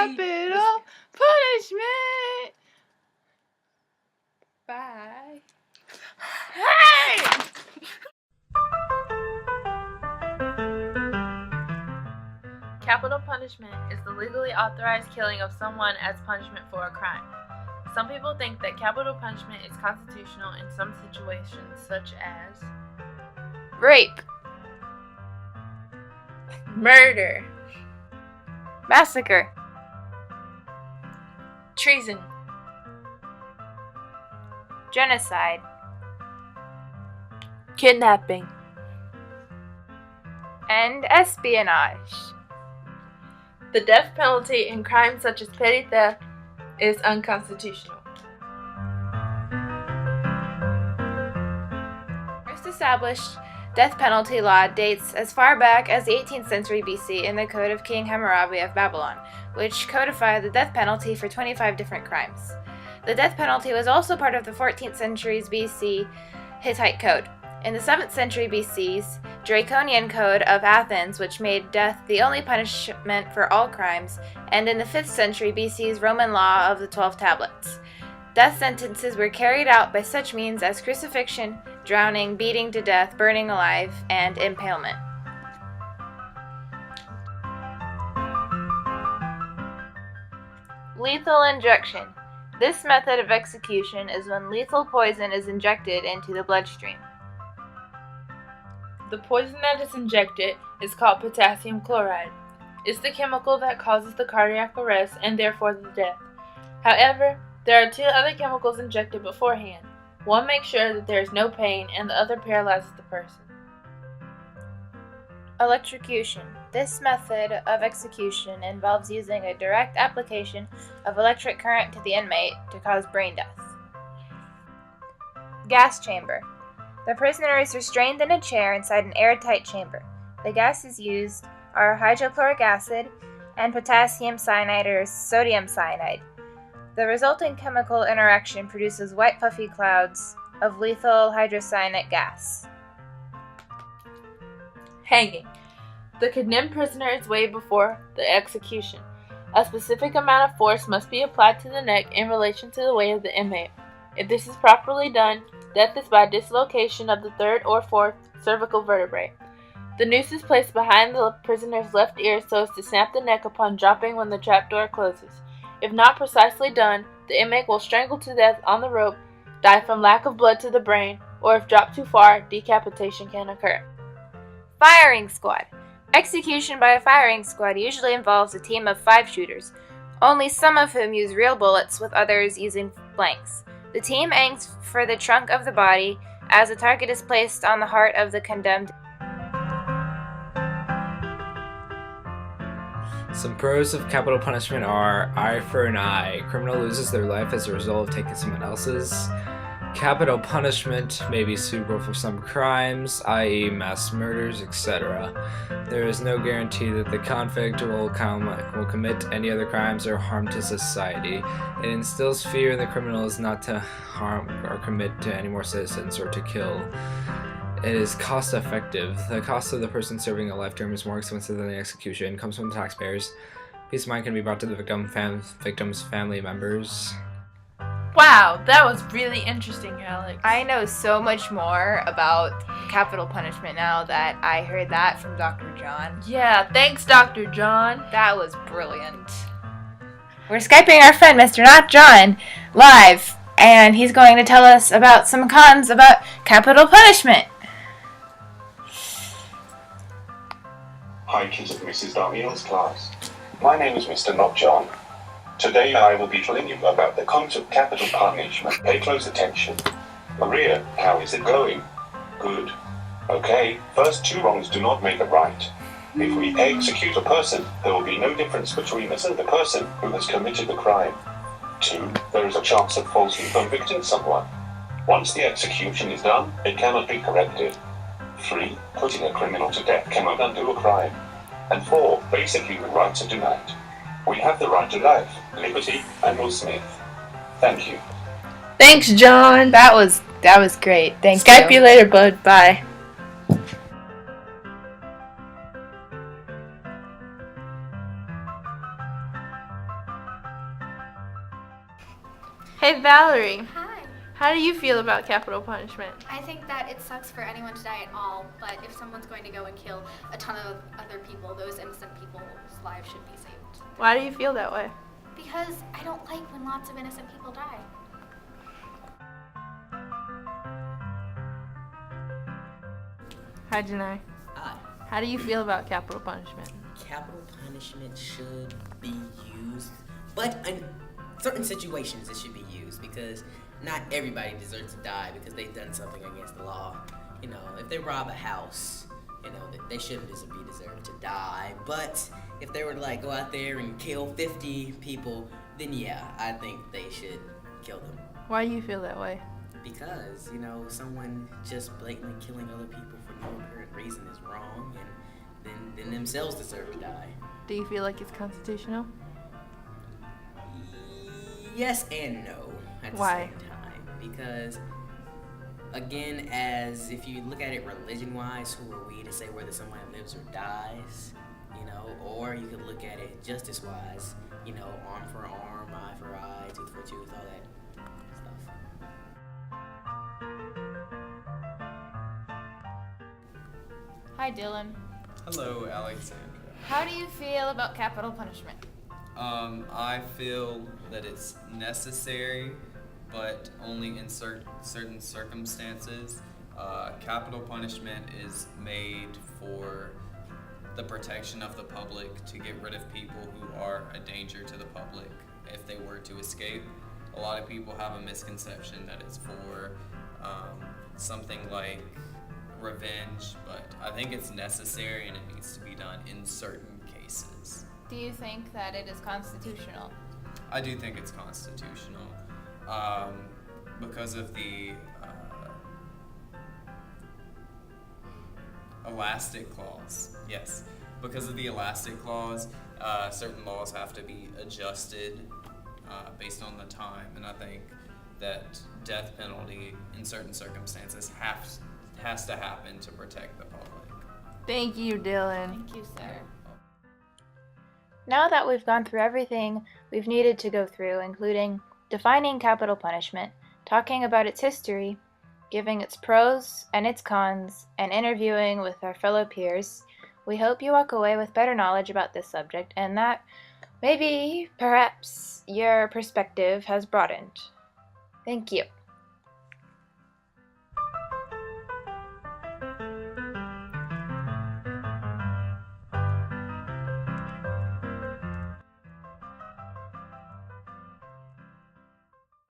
Capital punishment. Bye. Hey! Capital punishment is the legally authorized killing of someone as punishment for a crime. Some people think that capital punishment is constitutional in some situations, such as Rape, murder, massacre, treason, genocide, kidnapping, and espionage. The death penalty in crimes such as petty theft is unconstitutional. First established death penalty law dates as far back as the 18th century BC in the Code of King Hammurabi of Babylon, which codified the death penalty for 25 different crimes. The death penalty was also part of the 14th century's BC Hittite Code. In the 7th century BC's Draconian Code of Athens, which made death the only punishment for all crimes, and in the 5th century BC's Roman Law of the 12 Tablets. Death sentences were carried out by such means as crucifixion, drowning, beating to death, burning alive, and impalement. Lethal injection. This method of execution is when lethal poison is injected into the bloodstream. The poison that is injected is called potassium chloride. It's the chemical that causes the cardiac arrest and therefore the death. However, there are two other chemicals injected beforehand. One makes sure that there is no pain and the other paralyzes the person. Electrocution. This method of execution involves using a direct application of electric current to the inmate to cause brain death. Gas chamber. The prisoner is restrained in a chair inside an airtight chamber. The gases used are hydrochloric acid and potassium cyanide or sodium cyanide. The resulting chemical interaction produces white puffy clouds of lethal hydrocyanic gas. Hanging. The condemned prisoner is weighed before the execution. A specific amount of force must be applied to the neck in relation to the weight of the inmate. If this is properly done, death is by dislocation of the third or fourth cervical vertebrae. The noose is placed behind the prisoner's left ear so as to snap the neck upon dropping when the trapdoor closes. If not precisely done, the inmate will strangle to death on the rope, die from lack of blood to the brain, or if dropped too far, decapitation can occur. Firing squad. Execution by a firing squad usually involves a team of 5 shooters, only some of whom use real bullets with others using blanks. The team aims for the trunk of the body as the target is placed on the heart of the condemned. Some pros of capital punishment are eye for an eye. Criminal loses their life as a result of taking someone else's. Capital punishment may be suitable for some crimes, i.e. mass murders, etc. There is no guarantee that the convict will commit any other crimes or harm to society. It instills fear in the criminals not to harm or commit to any more citizens or to kill. It is cost effective. The cost of the person serving a life term is more expensive than the execution. It comes from the taxpayers. Peace of mind can be brought to the victim's family members. Wow, that was really interesting, Alex. I know so much more about capital punishment now that I heard that from Dr. John. Yeah, thanks, Dr. John. That was brilliant. We're Skyping our friend, Mr. Not John, live, and he's going to tell us about some cons about capital punishment. Hi, kids of Mrs. Daniel's class. My name is Mr. Not John. Today I will be telling you about the cons of capital punishment. Pay close attention. Maria, how is it going? Good. Okay, first 2 wrongs do not make a right. If we execute a person, there will be no difference between us and the person who has committed the crime. 2, there is a chance of falsely convicting someone. Once the execution is done, it cannot be corrected. 3, putting a criminal to death cannot undo a crime. And 4, basically the right to do that. We have the right to life, liberty, and Will Smith. Thank you. Thanks, John. That was great. Thank Skype you. you later, bud. Bye. Hey Valerie, Hi. how do you feel about capital punishment? I think that it sucks for anyone to die at all, but if someone's going to go and kill a ton of other people, those innocent people's lives should be saved. Why do you feel that way? Because I don't like when lots of innocent people die. Hi Janai. Hi. How do you feel about capital punishment? Capital punishment should be used, but in certain situations it should be used because not everybody deserves to die because they've done something against the law. You know, if they rob a house, you know, they shouldn't be deserved to die. But if they were to like go out there and kill 50 people, then yeah, I think they should kill them. Why do you feel that way? Because, you know, someone just blatantly killing other people for no apparent reason is wrong, and then themselves deserve to die. Do you feel like it's constitutional? Yes and no at the Why? same time. Because, again, as if you look at it religion-wise, who are we to say whether someone lives or dies? You know, or you could look at it justice-wise, you know, arm for arm, eye for eye, tooth for tooth, all that stuff. Hi, Dylan. Hello, Alexandra. How do you feel about capital punishment? I feel that it's necessary, but only in certain circumstances. Capital punishment is made for the protection of the public, to get rid of people who are a danger to the public if they were to escape. A lot of people have a misconception that it's for something like revenge, but I think it's necessary and it needs to be done in certain cases. Do you think that it is constitutional? I do think it's constitutional because of the elastic clause. Yes, because of the elastic clause, certain laws have to be adjusted based on the time, and I think that death penalty in certain circumstances has to happen to protect the public. Thank you, Dylan. Thank you, sir. Now that we've gone through everything we've needed to go through, including defining capital punishment, talking about its history, giving its pros and its cons, and interviewing with our fellow peers, we hope you walk away with better knowledge about this subject and that maybe, perhaps, your perspective has broadened. Thank you.